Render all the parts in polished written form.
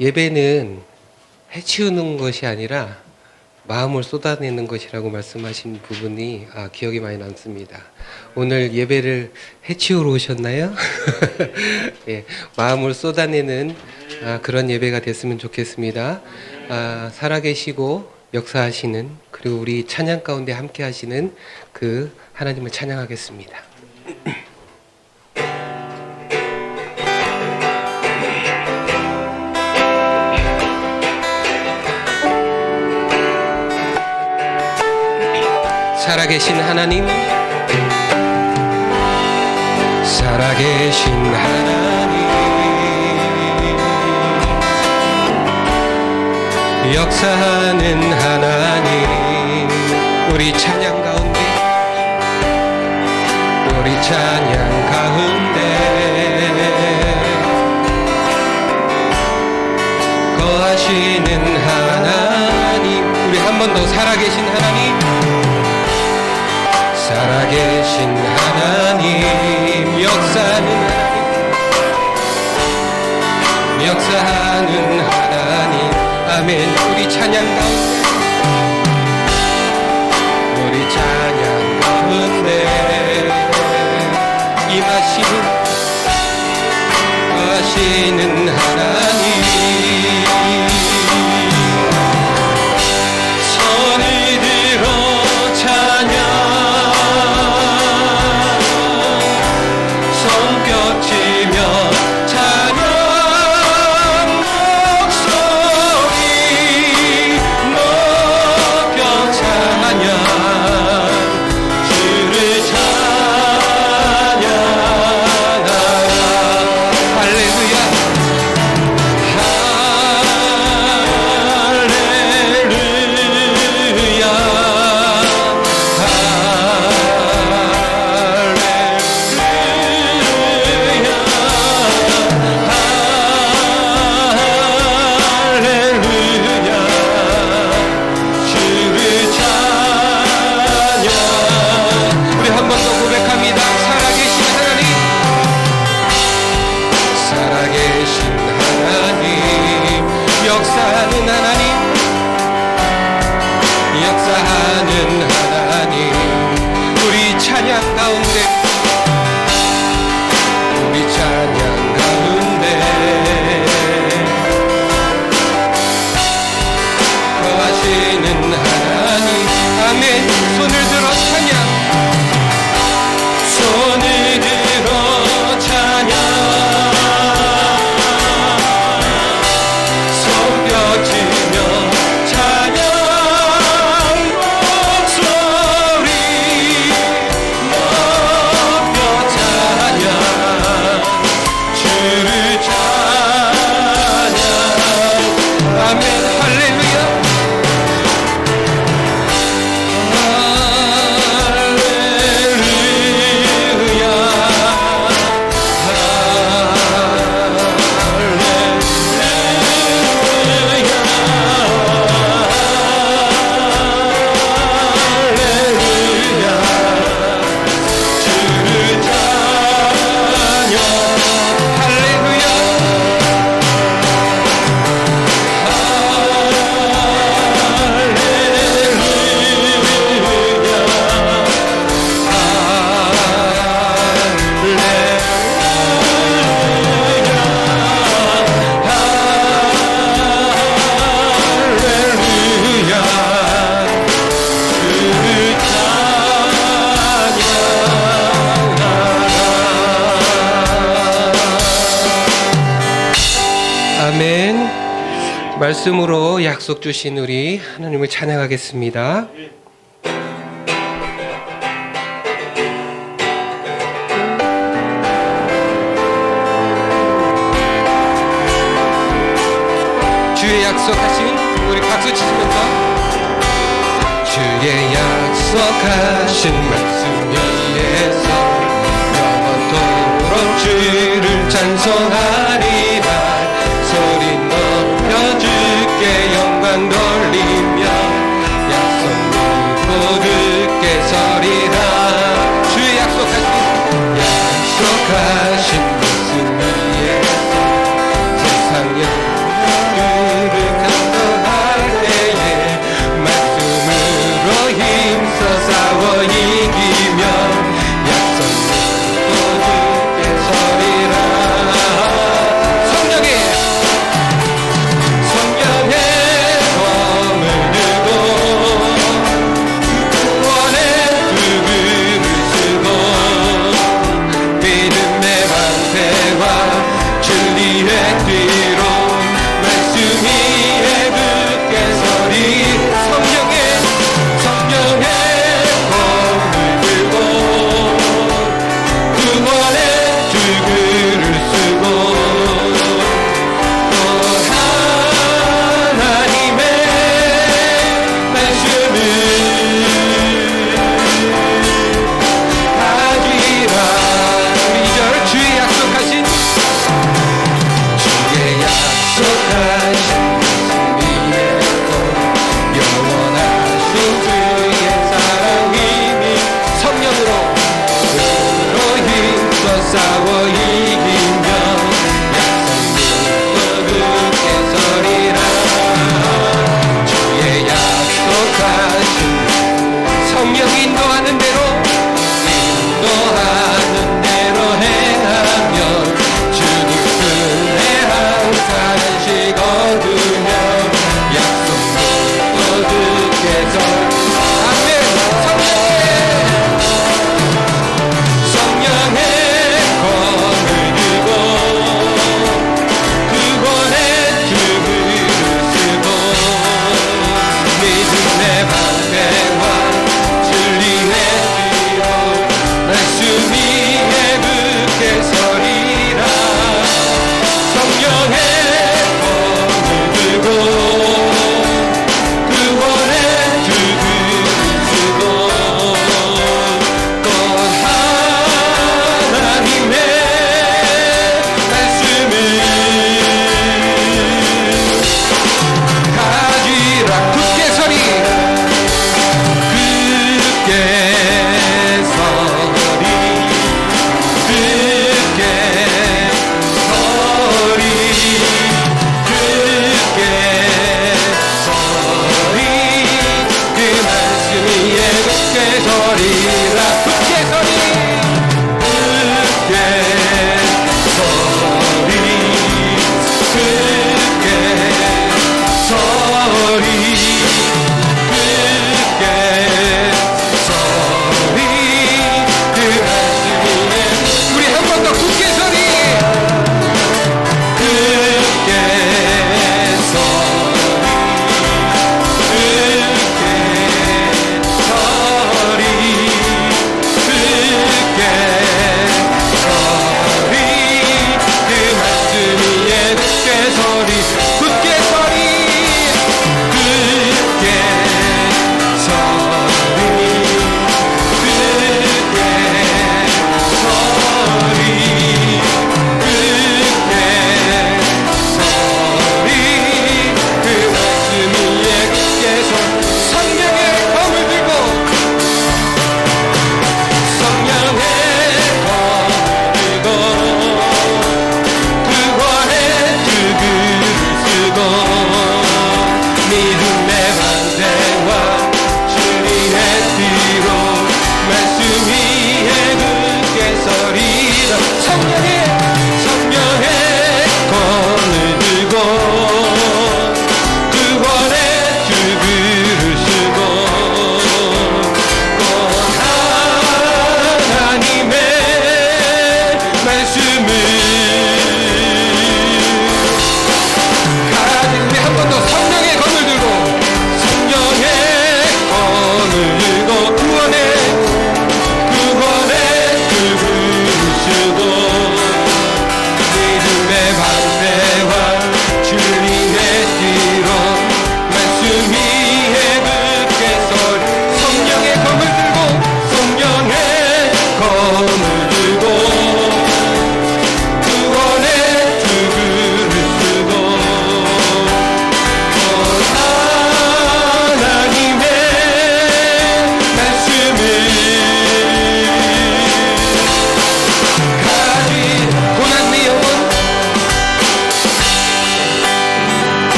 예배는 해치우는 것이 아니라 마음을 쏟아내는 것이라고 말씀하신 부분이 기억이 많이 남습니다. 오늘 예배를 해치우러 오셨나요? 예, 마음을 쏟아내는 그런 예배가 됐으면 좋겠습니다. 살아계시고 역사하시는, 그리고 우리 찬양 가운데 함께 하시는 그 하나님을 찬양하겠습니다. 살아계신 하나님, 살아계신 하나님, 역사하는 하나님, 우리 찬양 가운데, 우리 찬양 가운데 거하시는 하나님, 우리 한 번 더 살아계신 하나님, 살아계신 하나님, 역사하는 하나님, 역사하는 하나님, 아멘. 우리 찬양 가운데, 우리 찬양 가운데 임하시는 하나님, 손을 들어 찬양, 말씀으로 약속 주신 우리 하나님을 찬양하겠습니다. 주의 약속하신, 우리 박수 치시면서, 주의 약속하신 말씀 위에서 영원토록 주를 찬송하리라. 소리 높여 주께 영광 돌리며 약속 믿고 듣게 서리라. 주의 약속하신 말씀 위에서 세상 영원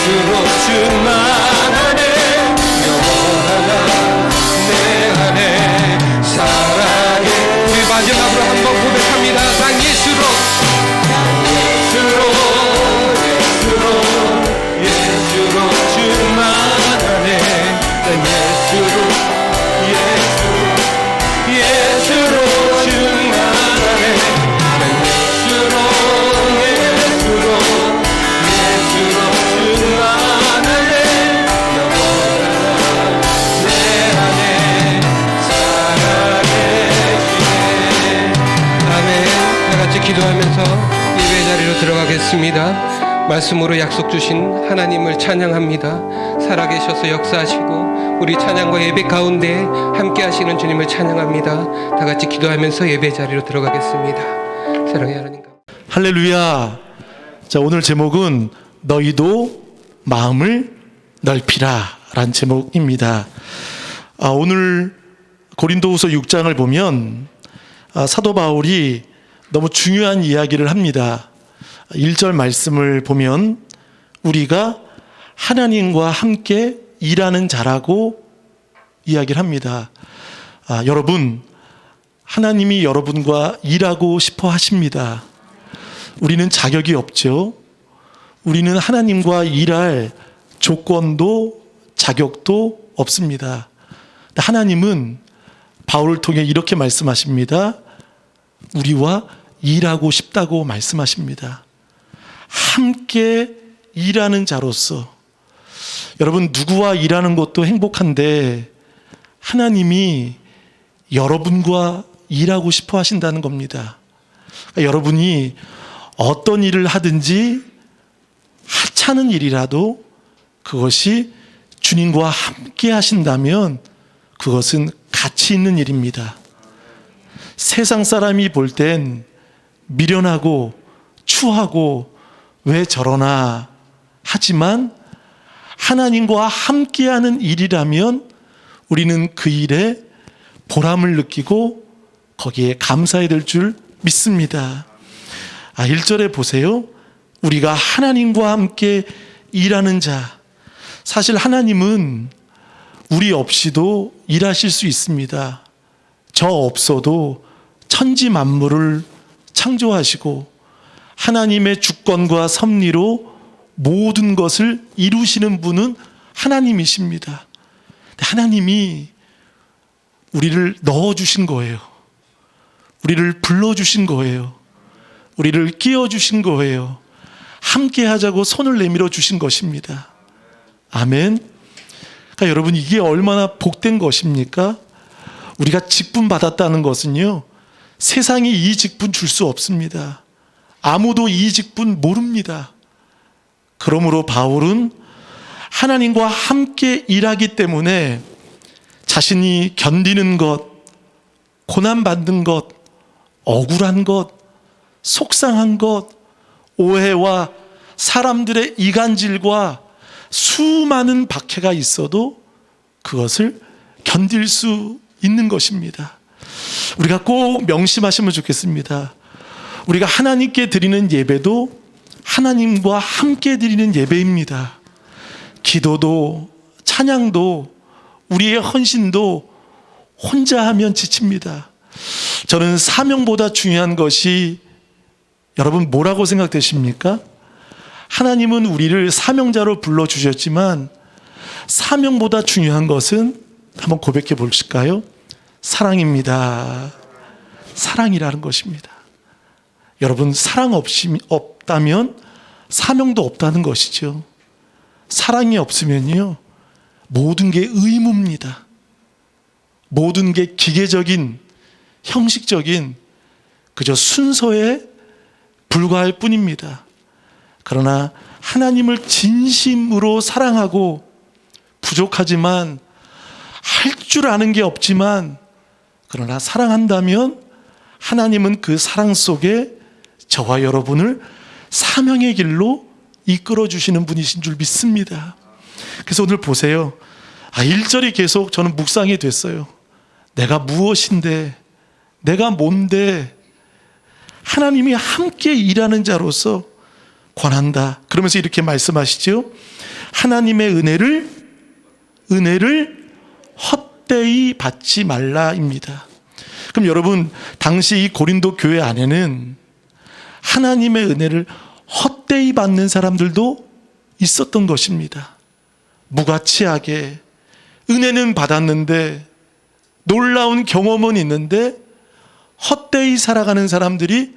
예수로 충만하네. 영원하나 내 안에 사랑해. 우리 마지막으로 한번 고백합니다. 난 예수로 충만하네. 난 예수로 충만하네. 난 예수로 충만하네. 영원한 내 안에 살아계시네. 아멘. 다 같이 기도하면서 예배 자리로 들어가겠습니다. 말씀으로 약속 주신 하나님을 찬양합니다. 살아계셔서 역사하시고 우리 찬양과 예배 가운데 함께 하시는 주님을 찬양합니다. 다 같이 기도하면서 예배 자리로 들어가겠습니다. 사랑의 하나님. 할렐루야. 자, 오늘 제목은 너희도 마음을 넓히라 라는 제목입니다. 오늘 고린도후서 6장을 보면 사도 바울이 너무 중요한 이야기를 합니다. 1절 말씀을 보면 우리가 하나님과 함께 일하는 자라고 이야기를 합니다. 여러분, 하나님이 여러분과 일하고 싶어 하십니다. 우리는 자격이 없죠. 우리는 하나님과 일할 조건도 자격도 없습니다. 하나님은 바울을 통해 이렇게 말씀하십니다. 우리와 일하고 싶다고 말씀하십니다. 함께 일하는 자로서, 여러분, 누구와 일하는 것도 행복한데 하나님이 여러분과 일하고 싶어 하신다는 겁니다. 그러니까 여러분이 어떤 일을 하든지 하찮은 일이라도 그것이 주님과 함께 하신다면 그것은 가치 있는 일입니다. 세상 사람이 볼 땐 미련하고 추하고 왜 저러나 하지만 하나님과 함께하는 일이라면 우리는 그 일에 보람을 느끼고 거기에 감사해야 될 줄 믿습니다. 1절에 보세요. 우리가 하나님과 함께 일하는 자. 사실 하나님은 우리 없이도 일하실 수 있습니다. 저 없어도 천지 만물을 창조하시고 하나님의 주권과 섭리로 모든 것을 이루시는 분은 하나님이십니다. 하나님이 우리를 넣어주신 거예요. 우리를 불러주신 거예요. 우리를 끼워주신 거예요. 함께 하자고 손을 내밀어 주신 것입니다. 아멘. 그러니까 여러분, 이게 얼마나 복된 것입니까? 우리가 직분 받았다는 것은요, 세상이 이 직분 줄 수 없습니다. 아무도 이 직분 모릅니다. 그러므로 바울은 하나님과 함께 일하기 때문에 자신이 견디는 것, 고난받는 것, 억울한 것, 속상한 것, 오해와 사람들의 이간질과 수많은 박해가 있어도 그것을 견딜 수 있는 것입니다. 우리가 꼭 명심하시면 좋겠습니다. 우리가 하나님께 드리는 예배도 하나님과 함께 드리는 예배입니다. 기도도 찬양도 우리의 헌신도 혼자 하면 지칩니다. 저는 사명보다 중요한 것이, 여러분 뭐라고 생각되십니까? 하나님은 우리를 사명자로 불러주셨지만 사명보다 중요한 것은, 한번 고백해 보실까요? 사랑입니다. 사랑이라는 것입니다. 여러분, 사랑 없다면 사명도 없다는 것이죠. 사랑이 없으면요, 모든 게 의무입니다. 모든 게 기계적인, 형식적인 그저 순서에 불과할 뿐입니다. 그러나 하나님을 진심으로 사랑하고, 부족하지만 할 줄 아는 게 없지만 그러나 사랑한다면 하나님은 그 사랑 속에 저와 여러분을 사명의 길로 이끌어 주시는 분이신 줄 믿습니다. 그래서 오늘 보세요. 1절이 계속 저는 묵상이 됐어요. 내가 무엇인데, 내가 뭔데, 하나님이 함께 일하는 자로서 권한다. 그러면서 이렇게 말씀하시죠. 하나님의 은혜를 헛되이 받지 말라입니다. 그럼 여러분, 당시 이 고린도 교회 안에는 하나님의 은혜를 헛되이 받는 사람들도 있었던 것입니다. 무가치하게 은혜는 받았는데, 놀라운 경험은 있는데 헛되이 살아가는 사람들이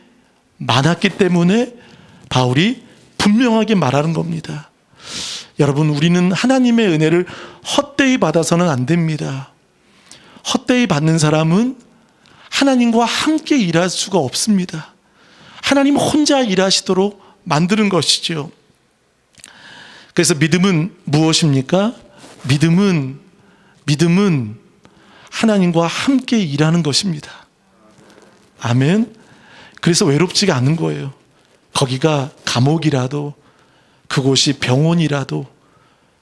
많았기 때문에 바울이 분명하게 말하는 겁니다. 여러분, 우리는 하나님의 은혜를 헛되이 받아서는 안 됩니다. 헛되이 받는 사람은 하나님과 함께 일할 수가 없습니다. 하나님 혼자 일하시도록 만드는 것이죠. 그래서 믿음은 무엇입니까? 믿음은 하나님과 함께 일하는 것입니다. 아멘. 그래서 외롭지가 않은 거예요. 거기가 감옥이라도, 그곳이 병원이라도,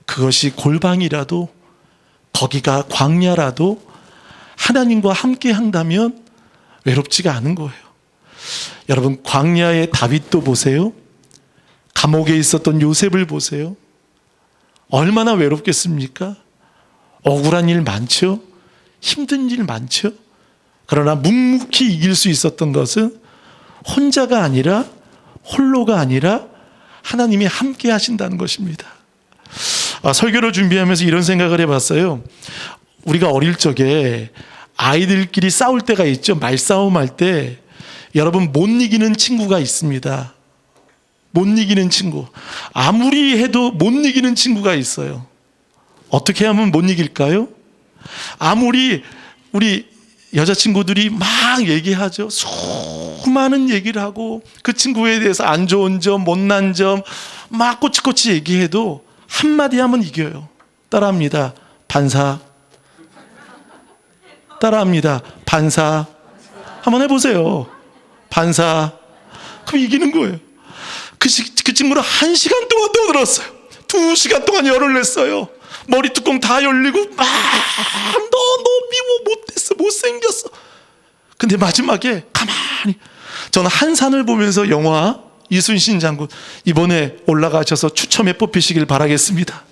그것이 골방이라도, 거기가 광야라도 하나님과 함께 한다면 외롭지가 않은 거예요. 여러분, 광야의 다윗도 보세요. 감옥에 있었던 요셉을 보세요. 얼마나 외롭겠습니까? 억울한 일 많죠? 힘든 일 많죠? 그러나 묵묵히 이길 수 있었던 것은 혼자가 아니라, 홀로가 아니라 하나님이 함께 하신다는 것입니다. 설교를 준비하면서 이런 생각을 해봤어요. 우리가 어릴 적에 아이들끼리 싸울 때가 있죠. 말싸움 할 때 여러분, 못 이기는 친구가 있습니다. 못 이기는 친구. 아무리 해도 못 이기는 친구가 있어요. 어떻게 하면 못 이길까요? 아무리 우리 여자친구들이 막 얘기하죠. 수많은 얘기를 하고 그 친구에 대해서 안 좋은 점, 못난 점 막 꼬치꼬치 얘기해도 한마디 하면 이겨요. 따라합니다. 반사. 따라합니다. 반사. 한번 해보세요. 반사. 그럼 이기는 거예요. 그 친구는 1시간 동안 떠들었어요. 2시간 동안 열을 냈어요. 머리 뚜껑 다 열리고 너 미워, 못됐어, 못생겼어. 근데 마지막에 가만히, 저는 한산을 보면서 영화 이순신 장군 이번에 올라가셔서 추첨에 뽑히시길 바라겠습니다.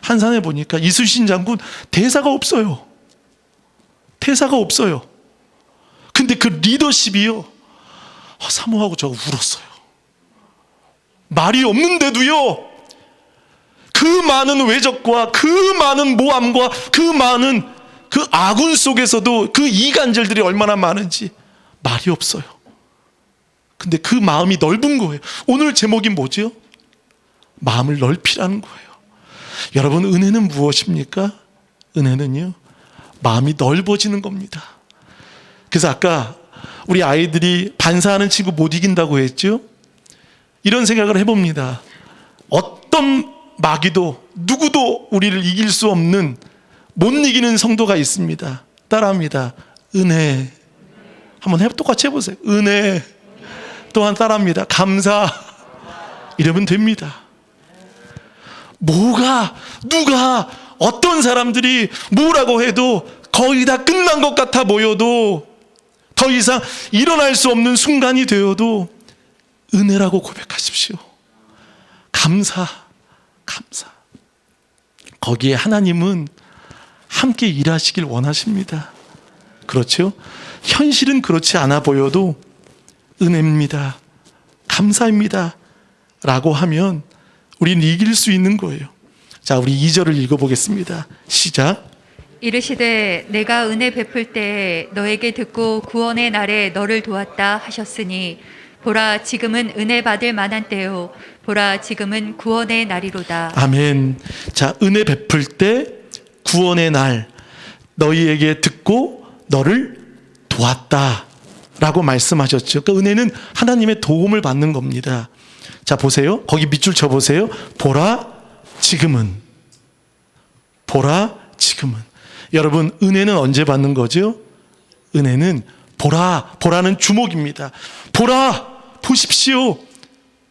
한산에 보니까 이순신 장군 대사가 없어요. 대사가 없어요. 근데 그 리더십이요, 사모하고 저거 울었어요. 말이 없는데도요, 그 많은 외적과 그 많은 모함과 그 많은 그 아군 속에서도 그 이간질들이 얼마나 많은지 말이 없어요. 근데 그 마음이 넓은 거예요. 오늘 제목이 뭐죠? 마음을 넓히라는 거예요. 여러분, 은혜는 무엇입니까? 은혜는요, 마음이 넓어지는 겁니다. 그래서 아까 우리 아이들이 반사하는 친구 못 이긴다고 했죠? 이런 생각을 해봅니다. 어떤 마귀도, 누구도 우리를 이길 수 없는, 못 이기는 성도가 있습니다. 따라합니다. 은혜. 한번 똑같이 해보세요. 은혜. 또한 따라합니다. 감사. 이러면 됩니다. 누가, 어떤 사람들이 뭐라고 해도 거의 다 끝난 것 같아 보여도, 더 이상 일어날 수 없는 순간이 되어도 은혜라고 고백하십시오. 감사. 거기에 하나님은 함께 일하시길 원하십니다. 그렇죠? 현실은 그렇지 않아 보여도 은혜입니다, 감사입니다 라고 하면 우리는 이길 수 있는 거예요. 자, 우리 2절을 읽어보겠습니다. 시작. 이르시되 내가 은혜 베풀 때에 너에게 듣고 구원의 날에 너를 도왔다 하셨으니 보라, 지금은 은혜 받을 만한 때요, 보라, 지금은 구원의 날이로다. 아멘. 자, 은혜 베풀 때, 구원의 날, 너희에게 듣고 너를 도왔다 라고 말씀하셨죠. 그러니까 은혜는 하나님의 도움을 받는 겁니다. 자, 보세요. 거기 밑줄 쳐보세요. 보라, 지금은. 보라, 지금은. 여러분, 은혜는 언제 받는 거죠? 은혜는 보라는 주목입니다. 보라, 보십시오.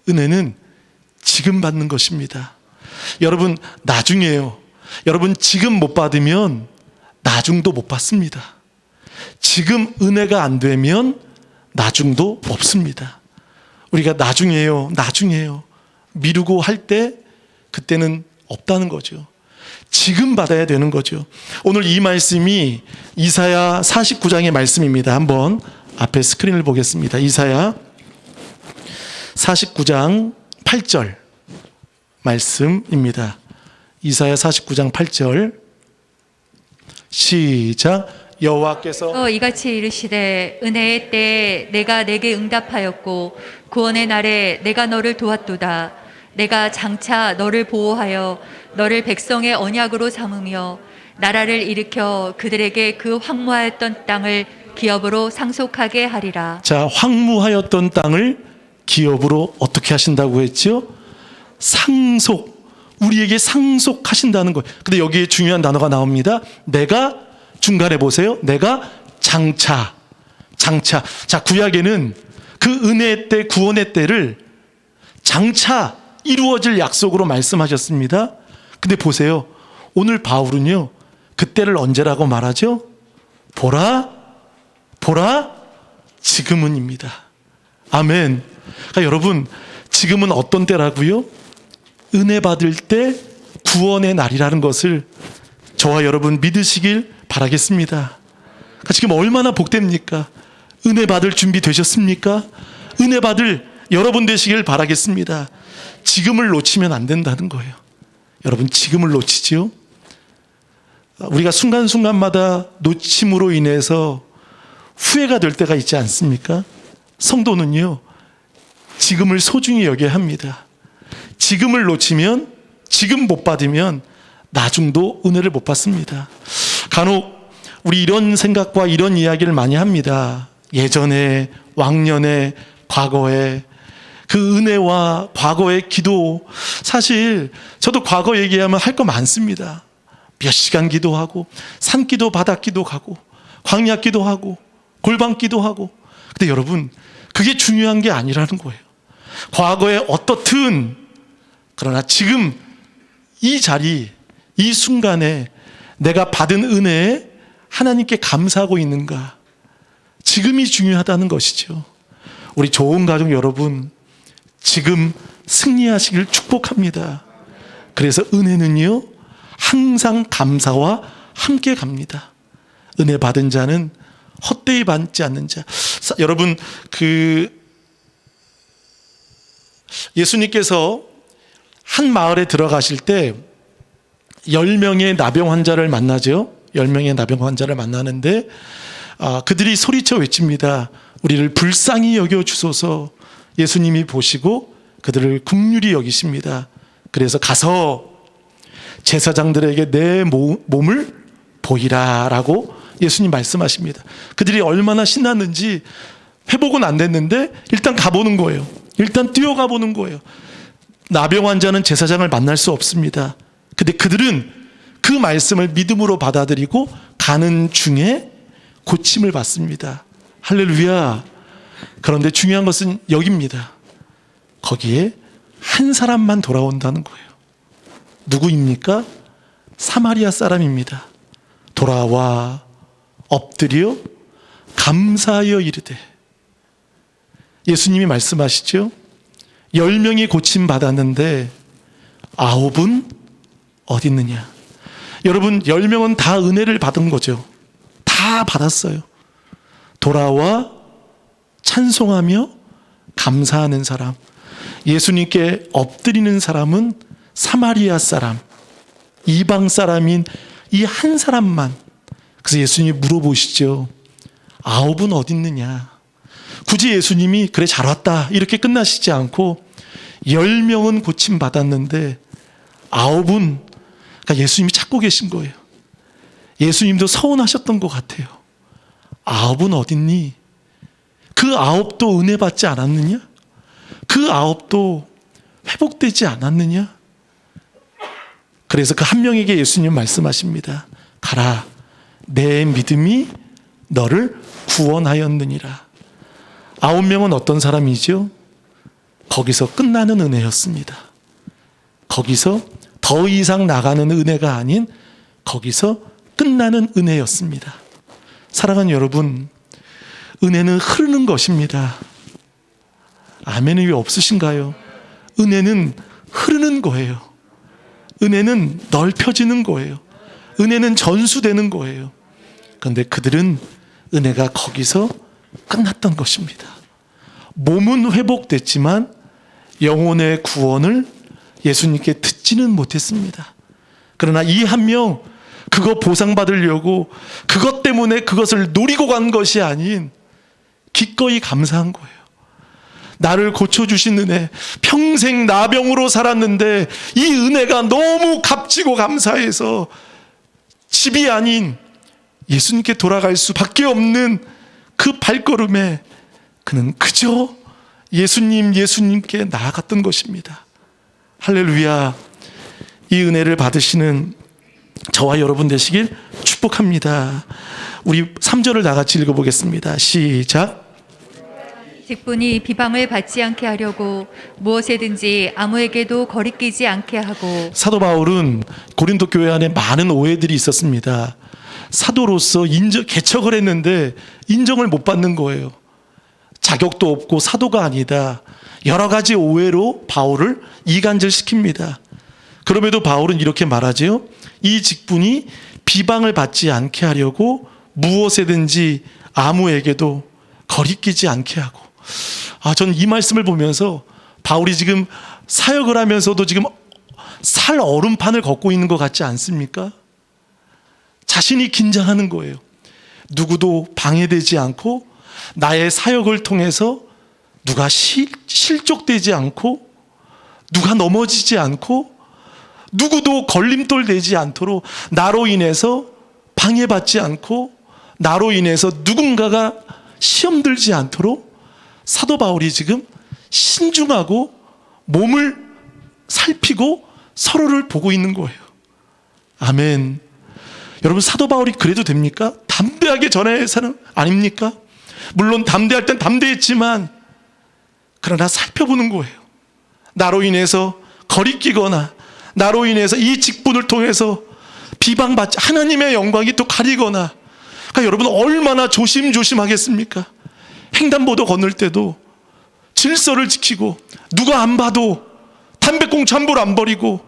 은혜는 지금 받는 것입니다. 여러분, 나중에요. 여러분, 지금 못 받으면 나중도 못 받습니다. 지금 은혜가 안 되면 나중도 없습니다. 우리가 나중에요 미루고 할 때, 그때는 없다는 거죠. 지금 받아야 되는 거죠. 오늘 이 말씀이 이사야 49장의 말씀입니다. 한번 앞에 스크린을 보겠습니다. 이사야 49장 8절 말씀입니다. 이사야 49장 8절 시작. 여호와께서 이같이 이르시되 은혜의 때에 내가 내게 응답하였고 구원의 날에 내가 너를 도왔도다. 내가 장차 너를 보호하여 너를 백성의 언약으로 삼으며 나라를 일으켜 그들에게 그 황무하였던 땅을 기업으로 상속하게 하리라. 자, 황무하였던 땅을 기업으로 어떻게 하신다고 했죠? 상속. 우리에게 상속하신다는 거예요. 근데 여기에 중요한 단어가 나옵니다. 내가, 중간에 보세요. 내가 장차. 자, 구약에는 그 은혜의 때, 구원의 때를 장차 이루어질 약속으로 말씀하셨습니다. 근데 보세요. 오늘 바울은요, 그때를 언제라고 말하죠? 보라, 지금은입니다. 아멘. 그러니까 여러분, 지금은 어떤 때라고요? 은혜 받을 때 구원의 날이라는 것을 저와 여러분 믿으시길 바라겠습니다. 그러니까 지금 얼마나 복됩니까? 은혜 받을 준비 되셨습니까? 은혜 받을 여러분 되시길 바라겠습니다. 지금을 놓치면 안 된다는 거예요. 여러분, 지금을 놓치지요? 우리가 순간순간마다 놓침으로 인해서 후회가 될 때가 있지 않습니까? 성도는요, 지금을 소중히 여겨야 합니다. 지금을 놓치면, 지금 못 받으면 나중도 은혜를 못 받습니다. 간혹 우리 이런 생각과 이런 이야기를 많이 합니다. 예전에, 왕년에, 과거에 그 은혜와 과거의 기도, 사실 저도 과거 얘기하면 할 거 많습니다. 몇 시간 기도하고 산기도 바닷기도 가고 광야기도 하고 골방기도 하고. 근데 여러분, 그게 중요한 게 아니라는 거예요. 과거에 어떻든, 그러나 지금 이 자리, 이 순간에 내가 받은 은혜에 하나님께 감사하고 있는가, 지금이 중요하다는 것이죠. 우리 좋은 가족 여러분, 지금 승리하시길 축복합니다. 그래서 은혜는요, 항상 감사와 함께 갑니다. 은혜 받은 자는 헛되이 받지 않는 자. 여러분, 예수님께서 한 마을에 들어가실 때 10명의 나병 환자를 만나죠. 10명의 나병 환자를 만나는데 그들이 소리쳐 외칩니다. 우리를 불쌍히 여겨 주소서. 예수님이 보시고 그들을 긍휼히 여기십니다. 그래서 가서 제사장들에게 내 몸을 보이라 라고 예수님 말씀하십니다. 그들이 얼마나 신났는지, 회복은 안 됐는데 일단 가보는 거예요. 일단 뛰어가 보는 거예요. 나병 환자는 제사장을 만날 수 없습니다. 근데 그들은 그 말씀을 믿음으로 받아들이고 가는 중에 고침을 받습니다. 할렐루야. 그런데 중요한 것은 여기입니다. 거기에 한 사람만 돌아온다는 거예요. 누구입니까? 사마리아 사람입니다. 돌아와 엎드려 감사하여 이르되. 예수님이 말씀하시죠. 10명이 고침 받았는데 9은 어디 있느냐. 여러분, 10명은 다 은혜를 받은 거죠. 다 받았어요. 돌아와 찬송하며 감사하는 사람, 예수님께 엎드리는 사람은 사마리아 사람, 이방 사람인 이 한 사람만. 그래서 예수님이 물어보시죠. 9은 어디 있느냐. 굳이 예수님이 그래 잘 왔다 이렇게 끝나시지 않고 10명은 고침 받았는데 9은, 그러니까 예수님이 찾고 계신 거예요. 예수님도 서운하셨던 것 같아요. 9은 어딨니? 그 9도 은혜 받지 않았느냐? 그 9도 회복되지 않았느냐? 그래서 그 한 명에게 예수님 말씀하십니다. 가라, 내 믿음이 너를 구원하였느니라. 9명은 어떤 사람이죠? 거기서 끝나는 은혜였습니다. 거기서 더 이상 나가는 은혜가 아닌 거기서 끝나는 은혜였습니다. 사랑하는 여러분, 은혜는 흐르는 것입니다. 아멘이 왜 없으신가요? 은혜는 흐르는 거예요. 은혜는 넓혀지는 거예요. 은혜는 전수되는 거예요. 그런데 그들은 은혜가 거기서 끝났던 것입니다. 몸은 회복됐지만 영혼의 구원을 예수님께 듣지는 못했습니다. 그러나 이 한 명, 그거 보상받으려고 그것 때문에 그것을 노리고 간 것이 아닌 기꺼이 감사한 거예요. 나를 고쳐주신 은혜, 평생 나병으로 살았는데 이 은혜가 너무 값지고 감사해서 집이 아닌 예수님께 돌아갈 수밖에 없는 그 발걸음에 그는 그저 예수님께 나아갔던 것입니다. 할렐루야. 이 은혜를 받으시는 저와 여러분 되시길 축복합니다. 우리 3절을 다 같이 읽어보겠습니다. 시작. 직분이 비방을 받지 않게 하려고 무엇에든지 아무에게도 거리끼지 않게 하고. 사도 바울은 고린도 교회 안에 많은 오해들이 있었습니다. 사도로서 개척을 했는데 인정을 못 받는 거예요. 자격도 없고 사도가 아니다. 여러 가지 오해로 바울을 이간질시킵니다. 그럼에도 바울은 이렇게 말하지요. 이 직분이 비방을 받지 않게 하려고 무엇에든지 아무에게도 거리끼지 않게 하고. 저는 이 말씀을 보면서 바울이 지금 사역을 하면서도 지금 살 얼음판을 걷고 있는 것 같지 않습니까? 자신이 긴장하는 거예요. 누구도 방해되지 않고 나의 사역을 통해서 누가 실족되지 않고 누가 넘어지지 않고 누구도 걸림돌 되지 않도록 나로 인해서 방해받지 않고 나로 인해서 누군가가 시험 들지 않도록 사도 바울이 지금 신중하고 몸을 살피고 서로를 보고 있는 거예요. 아멘. 여러분, 사도 바울이 그래도 됩니까? 담대하게 전해야 사람 아닙니까? 물론 담대할 땐 담대했지만 그러나 살펴보는 거예요. 나로 인해서 거리끼거나 나로 인해서 이 직분을 통해서 비방받지 하나님의 영광이 또 가리거나. 그러니까 여러분 얼마나 조심하겠습니까? 횡단보도 건널 때도 질서를 지키고 누가 안 봐도 담배꽁초 함부로 안 버리고.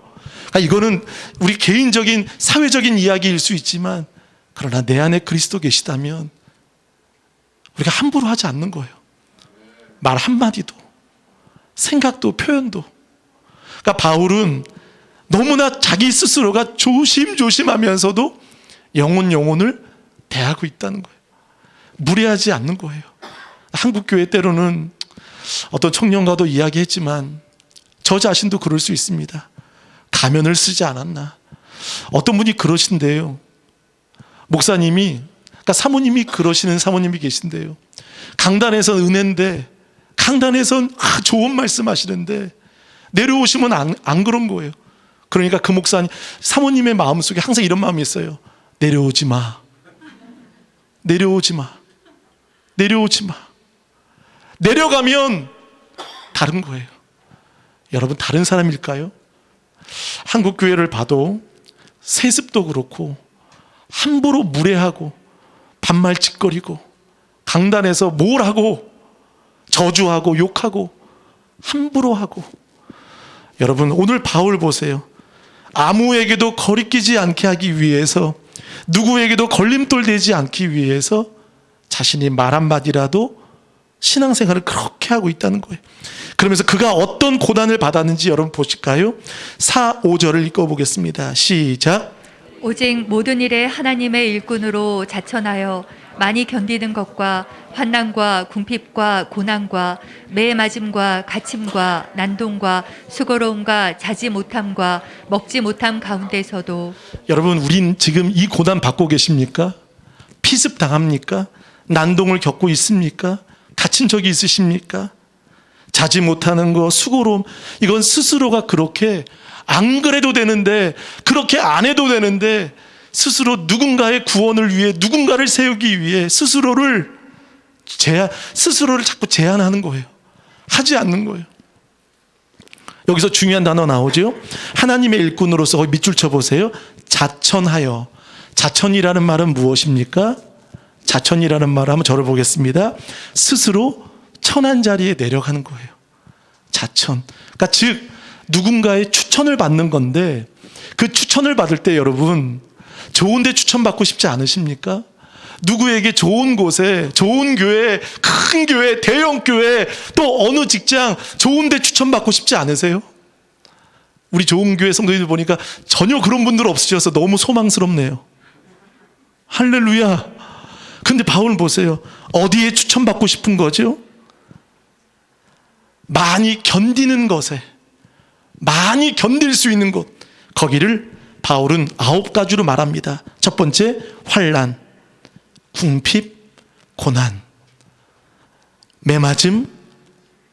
그러니까 이거는 우리 개인적인 사회적인 이야기일 수 있지만 그러나 내 안에 그리스도 계시다면 우리가 함부로 하지 않는 거예요. 말 한마디도 생각도 표현도. 그러니까 바울은 너무나 자기 스스로가 조심하면서도 영혼을 대하고 있다는 거예요. 무례하지 않는 거예요. 한국교회 때로는 어떤 청년과도 이야기했지만 저 자신도 그럴 수 있습니다. 가면을 쓰지 않았나. 어떤 분이 그러신데요. 목사님이, 그러니까 사모님이 그러시는 사모님이 계신데요. 강단에서 은혜인데 강단에선 좋은 말씀 하시는데 내려오시면 안 그런 거예요. 그러니까 그 목사님, 사모님의 마음속에 항상 이런 마음이 있어요. 내려오지 마. 내려가면 다른 거예요. 여러분, 다른 사람일까요? 한국 교회를 봐도 세습도 그렇고 함부로 무례하고 반말짓거리고 강단에서 뭘 하고 저주하고 욕하고 함부로 하고. 여러분, 오늘 바울 보세요. 아무에게도 거리끼지 않게 하기 위해서, 누구에게도 걸림돌 되지 않기 위해서 자신이 말 한마디라도 신앙생활을 그렇게 하고 있다는 거예요. 그러면서 그가 어떤 고난을 받았는지 여러분 보실까요? 4, 5절을 읽어보겠습니다. 시작. 오직 모든 일에 하나님의 일꾼으로 자천하여 많이 견디는 것과 환난과 궁핍과 고난과 매 맞음과 갇힘과 난동과 수고로움과 자지 못함과 먹지 못함 가운데서도. 여러분, 우린 지금 이 고난 받고 계십니까? 피습 당합니까? 난동을 겪고 있습니까? 갇힌 적이 있으십니까? 자지 못하는 거, 수고로움, 이건 스스로가 그렇게 안 그래도 되는데, 그렇게 안 해도 되는데 스스로 누군가의 구원을 위해, 누군가를 세우기 위해 스스로를 자꾸 제한하는 거예요. 하지 않는 거예요. 여기서 중요한 단어 나오죠. 하나님의 일꾼으로서 거기 밑줄 쳐보세요. 자천하여. 자천이라는 말은 무엇입니까? 자천이라는 말을 한번 저를 보겠습니다. 스스로 천한 자리에 내려가는 거예요. 자천. 그러니까 즉 누군가의 추천을 받는 건데 그 추천을 받을 때 여러분 좋은 데 추천받고 싶지 않으십니까? 누구에게 좋은 곳에, 좋은 교회, 큰 교회, 대형 교회, 또 어느 직장 좋은 데 추천받고 싶지 않으세요? 우리 좋은 교회 성도님들 보니까 전혀 그런 분들 없으셔서 너무 소망스럽네요. 할렐루야. 근데 바울 보세요. 어디에 추천받고 싶은 거죠? 많이 견디는 것에, 많이 견딜 수 있는 곳, 거기를 바울은 9가지로 말합니다. 첫 번째, 환난, 궁핍, 고난, 매맞음,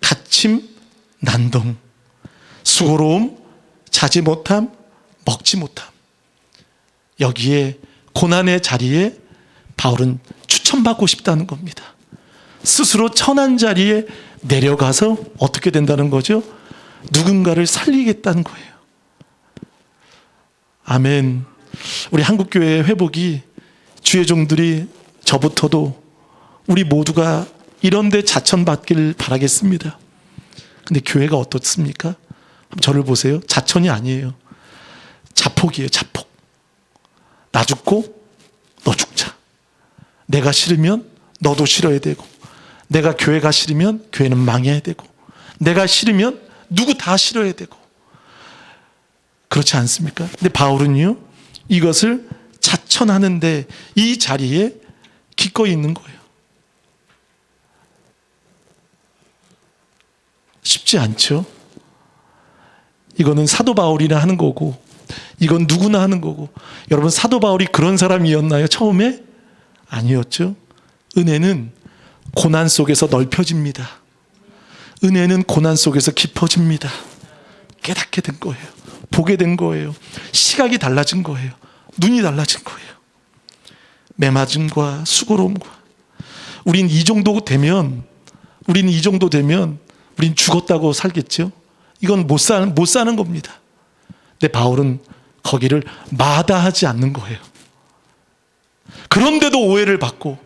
갇힘, 난동, 수고로움, 자지 못함, 먹지 못함. 여기에 고난의 자리에 바울은 추천받고 싶다는 겁니다. 스스로 천한 자리에 내려가서 어떻게 된다는 거죠? 누군가를 살리겠다는 거예요. 아멘. 우리 한국교회의 회복이 주의 종들이 저부터도 우리 모두가 이런 데 자천받기를 바라겠습니다. 근데 교회가 어떻습니까? 저를 보세요. 자천이 아니에요. 자폭이에요. 자폭. 나 죽고 너 죽자. 내가 싫으면 너도 싫어야 되고, 내가 교회가 싫으면 교회는 망해야 되고, 내가 싫으면 누구 다 싫어야 되고, 그렇지 않습니까? 근데 바울은요, 이것을 자천하는데 이 자리에 기꺼이 있는 거예요. 쉽지 않죠? 이거는 사도 바울이나 하는 거고, 이건 누구나 하는 거고. 여러분, 사도 바울이 그런 사람이었나요? 처음에? 아니었죠. 은혜는 고난 속에서 넓혀집니다. 은혜는 고난 속에서 깊어집니다. 깨닫게 된 거예요. 보게 된 거예요. 시각이 달라진 거예요. 눈이 달라진 거예요. 매맞음과 수고로움과. 우린 이 정도 되면 우린 죽었다고 살겠죠. 이건 못 사는 겁니다. 근데 바울은 거기를 마다하지 않는 거예요. 그런데도 오해를 받고,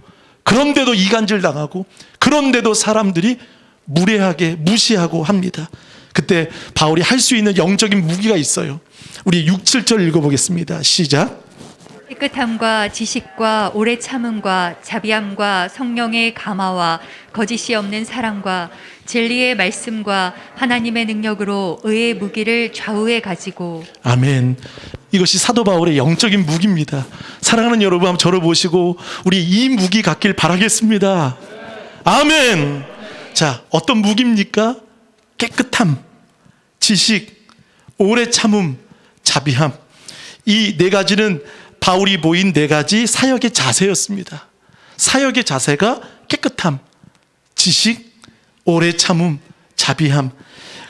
그런데도 이간질 당하고, 그런데도 사람들이 무례하게 무시하고 합니다. 그때 바울이 할 수 있는 영적인 무기가 있어요. 우리 6, 7절 읽어보겠습니다. 시작. 깨끗함과 지식과 오래 참음과 자비함과 성령의 감화와 거짓이 없는 사랑과 진리의 말씀과 하나님의 능력으로 의의 무기를 좌우에 가지고. 아멘. 이것이 사도 바울의 영적인 무기입니다. 사랑하는 여러분, 한번 저를 보시고 우리 이 무기 갖길 바라겠습니다. 아멘. 자, 어떤 무기입니까? 깨끗함, 지식, 오래 참음, 자비함. 이 네 가지는 바울이 보인 네 가지 사역의 자세였습니다. 사역의 자세가 깨끗함, 지식, 오래 참음, 자비함.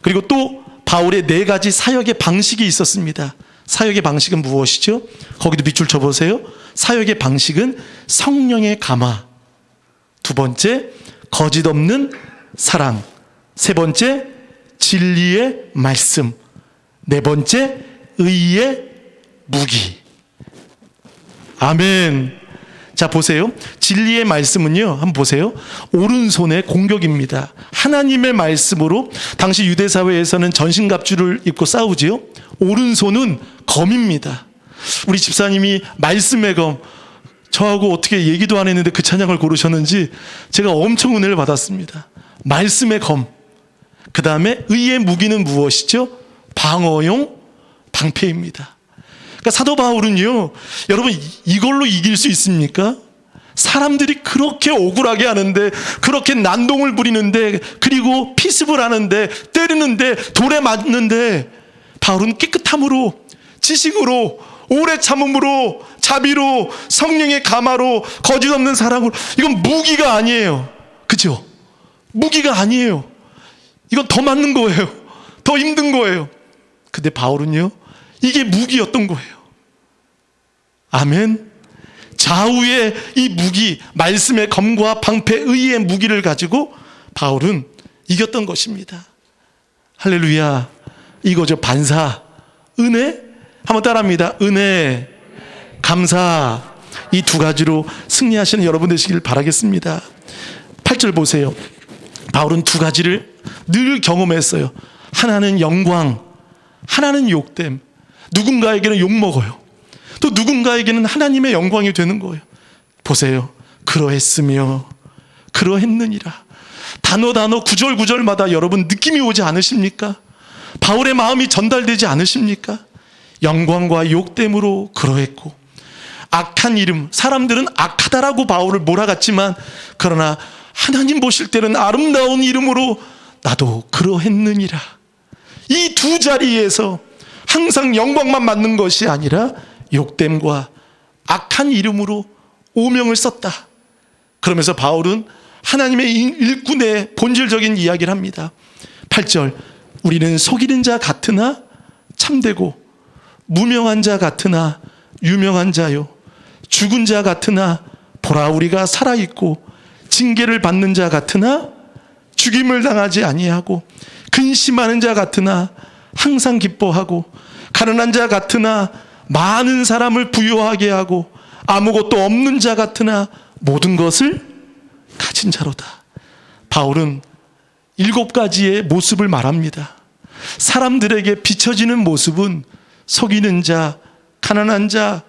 그리고 또 바울의 네 가지 사역의 방식이 있었습니다. 사역의 방식은 무엇이죠? 거기도 밑줄 쳐보세요. 사역의 방식은 성령의 감화, 두 번째 거짓 없는 사랑, 세 번째 진리의 말씀, 네 번째 의의 무기. 아멘. 자, 보세요. 진리의 말씀은요, 한번 보세요. 오른손의 공격입니다. 하나님의 말씀으로 당시 유대 사회에서는 전신갑주를 입고 싸우지요. 오른손은 검입니다. 우리 집사님이 말씀의 검, 저하고 어떻게 얘기도 안 했는데 그 찬양을 고르셨는지 제가 엄청 은혜를 받았습니다. 말씀의 검. 그 다음에 의의 무기는 무엇이죠? 방어용 방패입니다. 그러니까 사도 바울은요, 여러분, 이걸로 이길 수 있습니까? 사람들이 그렇게 억울하게 하는데, 그렇게 난동을 부리는데, 그리고 피습을 하는데, 때리는데, 돌에 맞는데, 바울은 깨끗함으로, 지식으로, 오래 참음으로, 자비로, 성령의 감화로, 거짓 없는 사랑으로. 이건 무기가 아니에요. 그죠? 무기가 아니에요. 이건 더 맞는 거예요. 더 힘든 거예요. 근데 바울은요, 이게 무기였던 거예요. 아멘. 좌우의 이 무기, 말씀의 검과 방패, 의의 무기를 가지고 바울은 이겼던 것입니다. 할렐루야. 이거죠. 반사, 은혜. 한번 따라합니다. 은혜, 감사. 이 두 가지로 승리하시는 여러분 되시길 바라겠습니다. 8절 보세요. 바울은 두 가지를 늘 경험했어요. 하나는 영광, 하나는 욕됨. 누군가에게는 욕먹어요. 또 누군가에게는 하나님의 영광이 되는 거예요. 보세요. 그러했으며 그러했느니라. 단어 구절마다 여러분 느낌이 오지 않으십니까? 바울의 마음이 전달되지 않으십니까? 영광과 욕됨으로 그러했고, 악한 이름, 사람들은 악하다라고 바울을 몰아갔지만 그러나 하나님 보실 때는 아름다운 이름으로 나도 그러했느니라. 이 두 자리에서 항상 영광만 받는 것이 아니라 욕됨과 악한 이름으로 오명을 썼다. 그러면서 바울은 하나님의 일꾼의 본질적인 이야기를 합니다. 8절, 우리는 속이는 자 같으나 참되고 무명한 자 같으나 유명한 자요, 죽은 자 같으나 보라 우리가 살아있고, 징계를 받는 자 같으나 죽임을 당하지 아니하고, 근심하는 자 같으나 항상 기뻐하고, 가난한 자 같으나 많은 사람을 부유하게 하고, 아무것도 없는 자 같으나 모든 것을 가진 자로다. 바울은 7가지의 모습을 말합니다. 사람들에게 비춰지는 모습은 속이는 자, 가난한 자,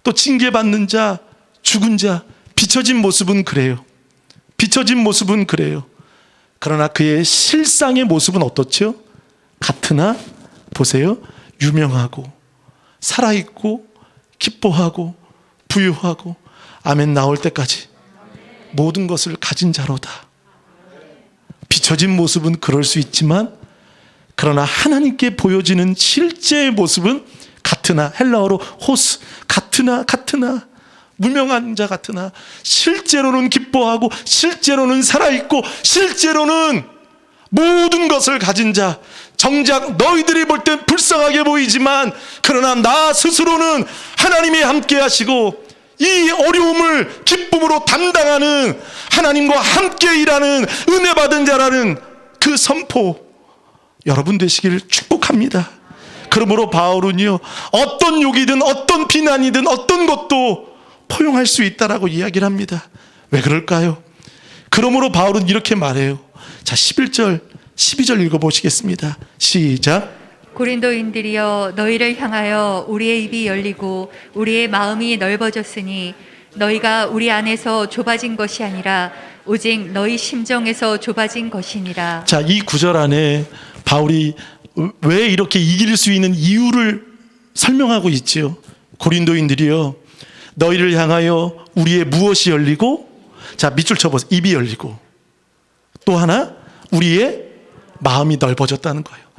또 징계받는 자, 죽은 자, 비춰진 모습은 그래요. 비춰진 모습은 그래요. 그러나 그의 실상의 모습은 어떻죠? 같으나 보세요. 유명하고 살아있고 기뻐하고 부유하고 아멘 나올 때까지 모든 것을 가진 자로다. 비춰진 모습은 그럴 수 있지만 그러나 하나님께 보여지는 실제의 모습은 같으나, 헬라어로 호스, 같으나 무명한 자 같으나 실제로는 기뻐하고 실제로는 살아있고 실제로는 모든 것을 가진 자. 정작 너희들이 볼 땐 불쌍하게 보이지만 그러나 나 스스로는 하나님이 함께 하시고 이 어려움을 기쁨으로 담당하는, 하나님과 함께 일하는 은혜 받은 자라는 그 선포 여러분 되시기를 축복합니다. 그러므로 바울은요, 어떤 욕이든 어떤 비난이든 어떤 것도 포용할 수 있다라고 이야기를 합니다. 왜 그럴까요? 그러므로 바울은 이렇게 말해요. 자, 11절 12절 읽어보시겠습니다. 시작. 고린도인들이여, 너희를 향하여 우리의 입이 열리고 우리의 마음이 넓어졌으니 너희가 우리 안에서 좁아진 것이 아니라 오직 너희 심정에서 좁아진 것이니라. 자, 이 구절 안에 바울이 왜 이렇게 이길 수 있는 이유를 설명하고 있지요. 고린도인들이여, 너희를 향하여 우리의 무엇이 열리고, 자, 밑줄 쳐보세요. 입이 열리고, 또 하나 우리의 마음이 넓어졌다는 거예요.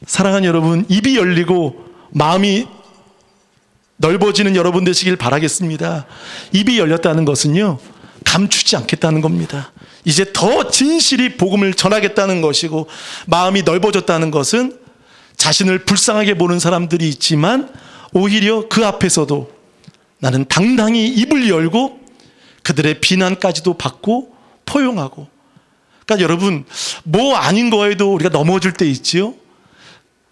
사랑하는 여러분, 입이 열리고 마음이 넓어지는 여러분 되시길 바라겠습니다. 입이 열렸다는 것은요, 감추지 않겠다는 겁니다. 이제 더 진실이 복음을 전하겠다는 것이고, 마음이 넓어졌다는 것은 자신을 불쌍하게 보는 사람들이 있지만 오히려 그 앞에서도 나는 당당히 입을 열고 그들의 비난까지도 받고 포용하고. 그러니까 여러분, 뭐 아닌 거에도 우리가 넘어질 때 있지요.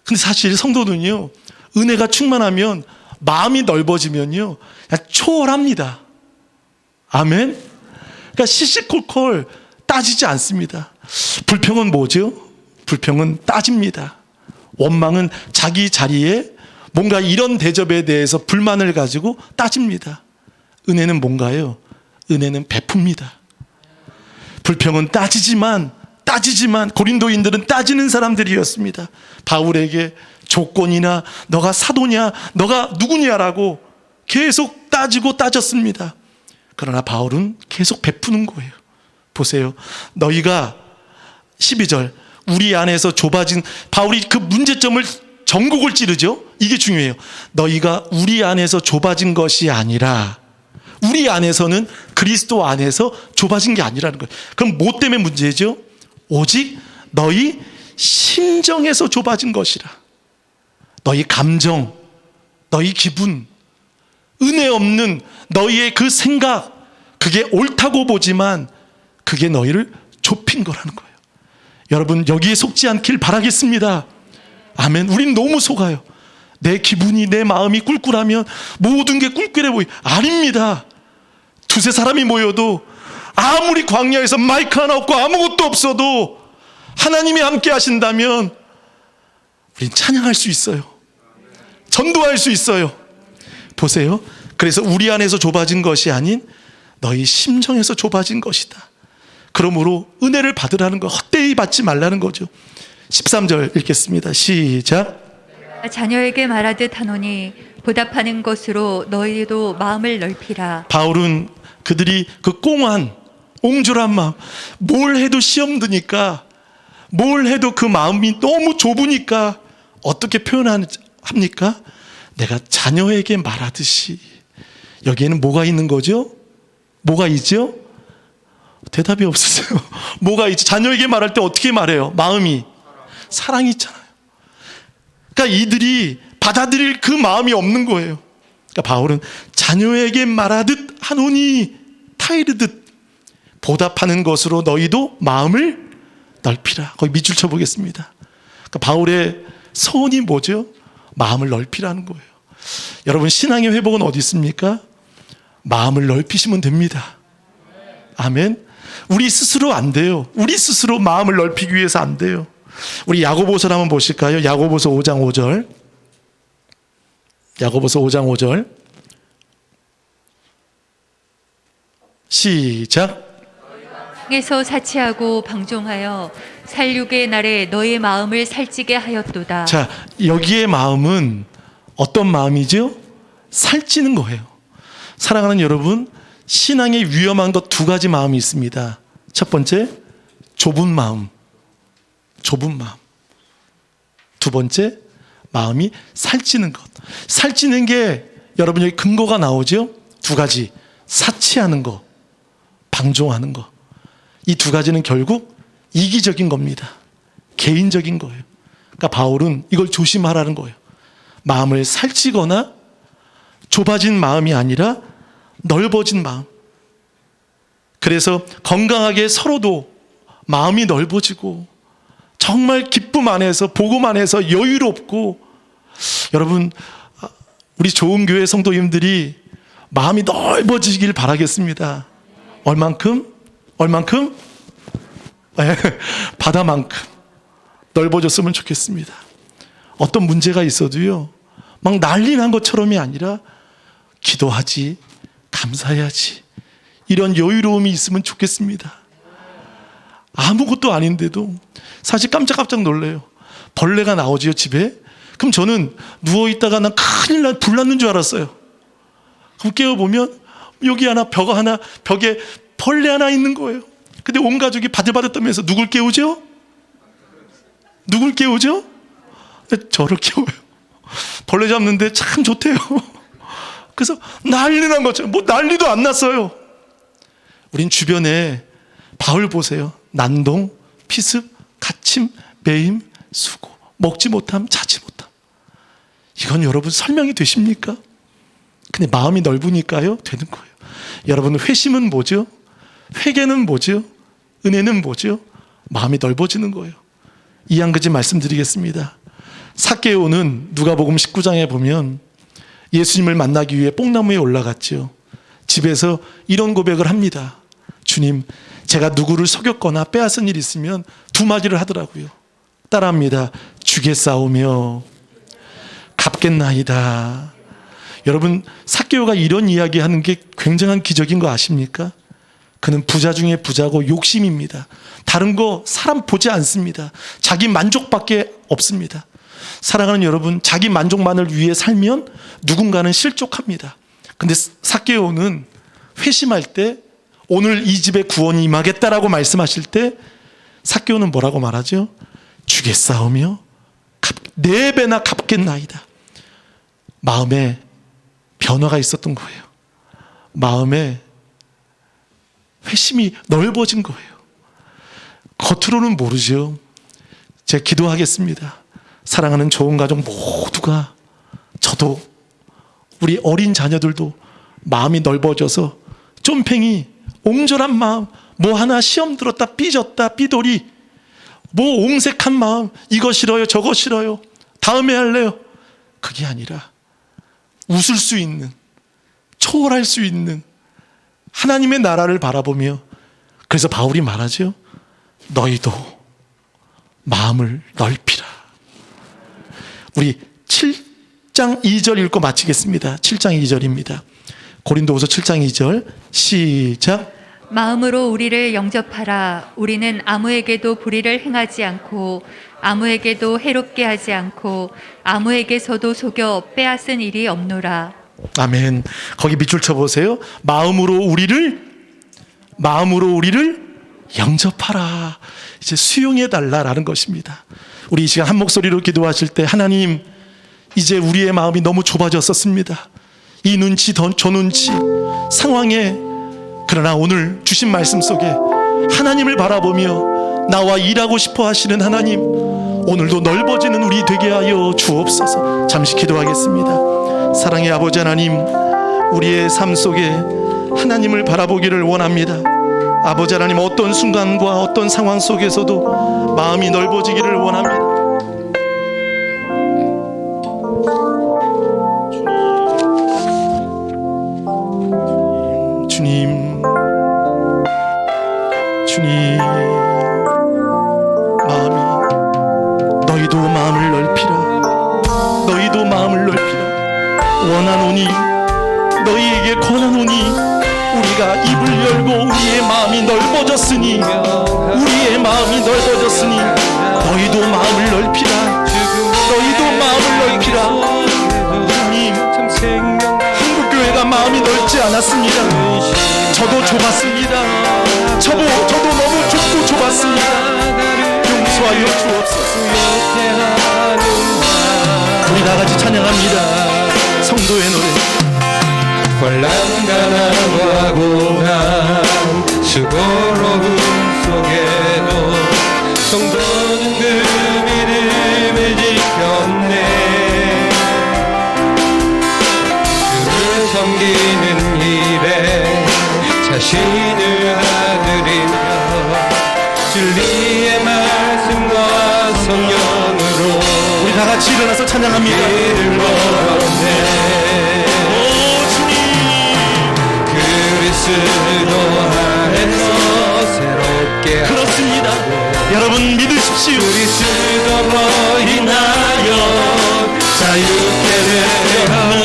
근데 사실 성도는요, 은혜가 충만하면 마음이 넓어지면요 그냥 초월합니다. 아멘. 그러니까 시시콜콜 따지지 않습니다. 불평은 뭐죠? 불평은 따집니다. 원망은 자기 자리에 뭔가 이런 대접에 대해서 불만을 가지고 따집니다. 은혜는 뭔가요? 은혜는 베풉니다. 불평은 따지지만 고린도인들은 따지는 사람들이었습니다. 바울에게 조건이나 너가 사도냐, 너가 누구냐라고 계속 따지고 따졌습니다. 그러나 바울은 계속 베푸는 거예요. 보세요. 너희가 12절, 우리 안에서 좁아진, 바울이 그 문제점을 전곡을 찌르죠. 이게 중요해요. 너희가 우리 안에서 좁아진 것이 아니라, 우리 안에서는 그리스도 안에서 좁아진 게 아니라는 거예요. 그럼 뭐 때문에 문제죠? 오직 너희 심정에서 좁아진 것이라. 너희 감정, 너희 기분, 은혜 없는 너희의 그 생각, 그게 옳다고 보지만 그게 너희를 좁힌 거라는 거예요. 여러분, 여기에 속지 않길 바라겠습니다. 아멘. 우린 너무 속아요. 내 기분이, 내 마음이 꿀꿀하면 모든 게 꿀꿀해 보이. 아닙니다. 두세 사람이 모여도 아무리 광야에서 마이크 하나 없고 아무것도 없어도 하나님이 함께 하신다면 우린 찬양할 수 있어요. 전도할 수 있어요. 보세요. 그래서 우리 안에서 좁아진 것이 아닌 너희 심정에서 좁아진 것이다. 그러므로 은혜를 받으라는 거, 헛되이 받지 말라는 거죠. 13절 읽겠습니다. 시작. 자녀에게 말하듯 하노니 보답하는 것으로 너희도 마음을 넓히라. 바울은 그들이 그 꽁한 옹졸한 마음, 뭘 해도 시험 드니까, 뭘 해도 그 마음이 너무 좁으니까 어떻게 표현합니까? 내가 자녀에게 말하듯이. 여기에는 뭐가 있는 거죠? 뭐가 있죠? 대답이 없으세요. 뭐가 있죠? 자녀에게 말할 때 어떻게 말해요? 마음이 사랑이 있잖아요. 그러니까 이들이 받아들일 그 마음이 없는 거예요. 그러니까 바울은 자녀에게 말하듯 하노니 타이르듯 보답하는 것으로 너희도 마음을 넓히라. 거기 밑줄 쳐보겠습니다. 그러니까 바울의 소원이 뭐죠? 마음을 넓히라는 거예요. 여러분, 신앙의 회복은 어디 있습니까? 마음을 넓히시면 됩니다. 아멘. 우리 스스로 안 돼요. 우리 스스로 마음을 넓히기 위해서 안 돼요. 우리 야고보서를 한번 보실까요? 야고보서 5장 5절. 야고보서 5장 5절. 시작. 에서 사치하고 방종하여 살육의 날에 너의 마음을 살찌게 하였도다. 자, 여기에 마음은 어떤 마음이죠? 살찌는 거예요. 사랑하는 여러분, 신앙에 위험한 것 두 가지 마음이 있습니다. 첫 번째, 좁은 마음. 좁은 마음. 두 번째, 마음이 살찌는 것. 살찌는 게 여러분 여기 근거가 나오죠? 두 가지. 사치하는 거, 방종하는 거. 이 두 가지는 결국 이기적인 겁니다. 개인적인 거예요. 그러니까 바울은 이걸 조심하라는 거예요. 마음을 살찌거나 좁아진 마음이 아니라 넓어진 마음. 그래서 건강하게 서로도 마음이 넓어지고 정말 기쁨 안에서, 복음 안에서 여유롭고, 여러분, 우리 좋은 교회 성도님들이 마음이 넓어지길 바라겠습니다. 얼만큼? 얼만큼? 바다만큼 넓어졌으면 좋겠습니다. 어떤 문제가 있어도요, 막 난리 난 것처럼이 아니라 기도하지, 감사해야지, 이런 여유로움이 있으면 좋겠습니다. 아무것도 아닌데도 사실 깜짝깜짝 놀래요. 벌레가 나오지요, 집에. 그럼 저는 누워있다가 난 큰일 날, 불 났는 줄 알았어요. 그럼 깨어보면 여기 하나, 벽 하나, 벽에 벌레 하나 있는 거예요. 근데 온 가족이 바들바들 떨면서 누굴 깨우죠? 누굴 깨우죠? 저를 깨워요. 벌레 잡는데 참 좋대요. 그래서 난리 난 거죠. 뭐 난리도 안 났어요. 우린 주변에 바울 보세요. 난동, 피습, 갇힘, 매임, 수고, 먹지 못함, 자지 못함. 이건 여러분 설명이 되십니까? 근데 마음이 넓으니까요, 되는 거예요. 여러분, 회심은 뭐죠? 회개는 뭐죠? 은혜는 뭐죠? 마음이 넓어지는 거예요. 이 한 가지 말씀드리겠습니다. 삭개오는 누가복음 19장에 보면 예수님을 만나기 위해 뽕나무에 올라갔죠. 집에서 이런 고백을 합니다. 주님, 제가 누구를 속였거나 빼앗은 일 있으면 두 마디를 하더라고요. 따라합니다. 주겠사오며 갚겠나이다. 여러분, 삭개오가 이런 이야기하는 게 굉장한 기적인 거 아십니까? 그는 부자 중에 부자고 욕심입니다. 다른 거 사람 보지 않습니다. 자기 만족밖에 없습니다. 사랑하는 여러분, 자기 만족만을 위해 살면 누군가는 실족합니다. 근데 삭개오는 회심할 때, 오늘 이 집에 구원이 임하겠다라고 말씀하실 때 삭개오는 뭐라고 말하죠? 주겠사오며 네 배나 갚겠나이다. 마음에 변화가 있었던 거예요. 마음에 회심이 넓어진 거예요. 겉으로는 모르죠. 제가 기도하겠습니다. 사랑하는 좋은 가족 모두가, 저도, 우리 어린 자녀들도 마음이 넓어져서 쫌팽이, 옹졸한 마음, 뭐 하나 시험 들었다 삐졌다 삐돌이, 뭐 옹색한 마음, 이거 싫어요 저거 싫어요 다음에 할래요, 그게 아니라 웃을 수 있는, 초월할 수 있는 하나님의 나라를 바라보며, 그래서 바울이 말하죠. 너희도 마음을 넓히라. 우리 7장 2절 읽고 마치겠습니다. 7장 2절입니다. 고린도후서 7장 2절 시작. 마음으로 우리를 영접하라. 우리는 아무에게도 불의를 행하지 않고 아무에게도 해롭게 하지 않고 아무에게서도 속여 빼앗은 일이 없노라. 아멘. 거기 밑줄 쳐보세요. 마음으로 우리를 영접하라. 이제 수용해달라라는 것입니다. 우리 이 시간 한 목소리로 기도하실 때, 하나님, 이제 우리의 마음이 너무 좁아졌었습니다. 이 눈치 저 눈치 상황에, 그러나 오늘 주신 말씀 속에 하나님을 바라보며 나와 일하고 싶어 하시는 하나님, 오늘도 넓어지는 우리 되게 하여 주옵소서. 잠시 기도하겠습니다. 사랑의 아버지 하나님, 우리의 삶 속에 하나님을 바라보기를 원합니다. 아버지 하나님, 어떤 순간과 어떤 상황 속에서도 마음이 넓어지기를 원합니다. 주님, 마음이, 너희도 마음을 넓히라. 원하노니, 너희에게 권하노니, 우리가 입을 열고 우리의 마음이 넓어졌으니 너희도 마음을 넓히라. 하나님, 한국교회가 마음이 넓지 않았습니다. 저도 좁았습니다. 저도 너무 좁고 좁았습니다. 용서하여 주옵소서. 우리 다 같이 찬양합니다. 성도의 노래. 관람가나고 하고난 수고로움 속에도 성도는 그 믿음을 지켰네. 주를 섬기는 일에 자신을 다드리며 진리의 말씀과 성령으로 우리 다 같이 일어나서 찬양합니다. 길을 걸었네. 그리스도 안에서 새롭게 그렇습니다. 여러분 믿으십시오. 그리스도로 인하여 자유케 되었네.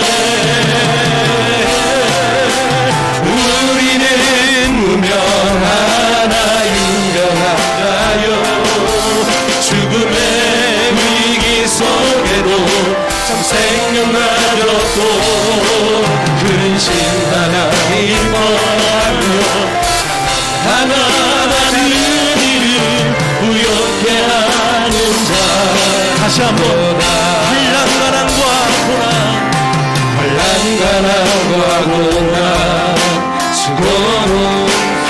우리는 무명하나 유명한 자요. 죽음의 위기 속에도 참 생명 가졌고 근신 하나님 구하며 하나님의 이름 부욕케 하는 자. 다시 한번 환난과 고난 수고로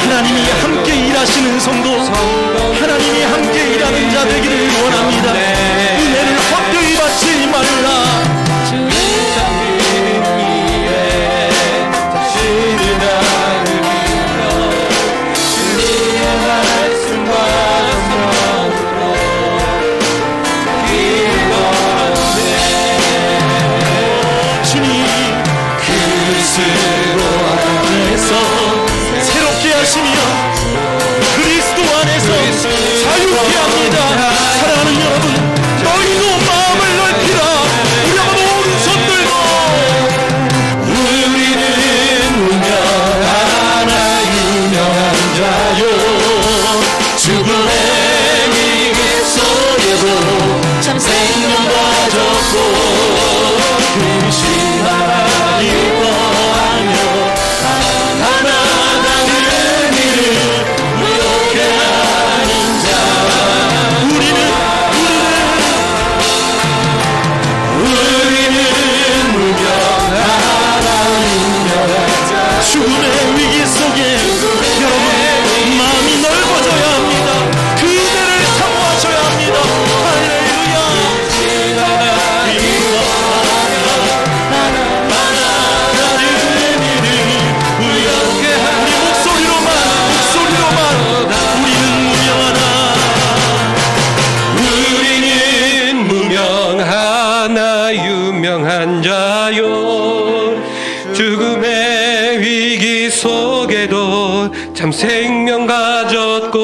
하나님이 함께 일하시는 성도, 하나님이 함께 일하는 자 되기를 원합니다. 은혜를 헛되이 받지 말라. 새롭게 하시며 그리스도 안에서 자유케 합니다. 사랑하는 여러분, 너희도 마음을 넓히라. 우리 한번 오른손 들고 우리는 유명한 자요. 죽음의 위기 속에도 참 생명 가졌고 근신 하나님 구하며 하나님의 이름 부욕케 하는 자. 우리는 유명한 자. 죽음의 위기 속에 여러분 마음이 넓어져야 합니다. 그대를 사모하셔야 합니다. 할렐루야. 우리 목소리로만 우리는 무명하나 우리는 무명하나 유명한 자요. 죽음의 위기 속에도 참 생명 가졌고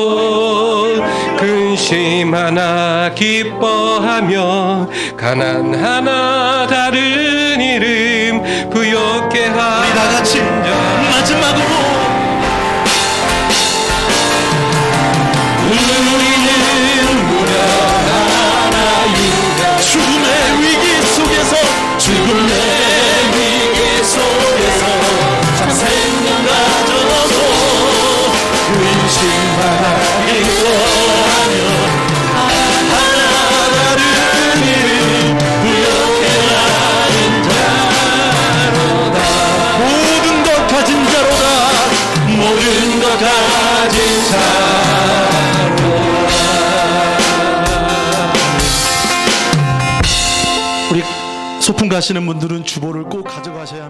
그 근심하나 기뻐하며 가난하나 다른 이름 부욕해 하는 우리 다 같이 마지막으로 우리는 무려 하나 유다 죽음의 위기 속에서 참 생명 가져서 근심하나 기뻐하며 하나 다른 이름 부욕해 하는 자로다. 모든 것 가진 자로다. 모든 것 가진 우리 소풍 가시는 분들은 주보를 꼭 가져가셔야